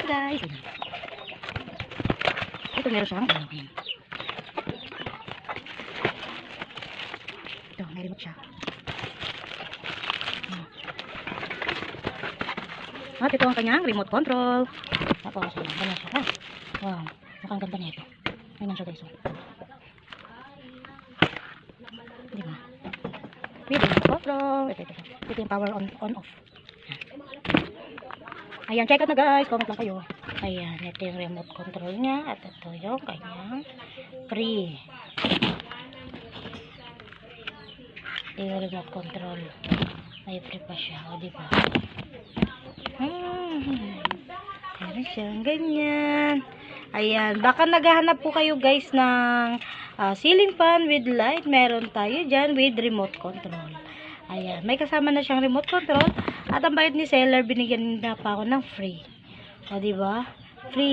guys. Ito meron siyang ito, may remote siya. At ito ang kanyang remote control. Tapos, ganyan siya. Wow, mukhang ganda nito. Ganyan siya guys. Diba? With remote control. Ito yung power on off. Ayan, check out na guys. Comment lang kayo. Ayan, ito yung remote control niya. At ito yung kanyang free. Ito yung remote control. May free pa siya. O, diba? Meron siyang ganyan. Ayan, baka naghahanap po kayo guys ng ceiling fan with light. Meron tayo dyan with remote control. Ayan, may kasama na siyang remote control. At ang bayad ni seller, binigyan na pa ako ng free. O, diba? Free.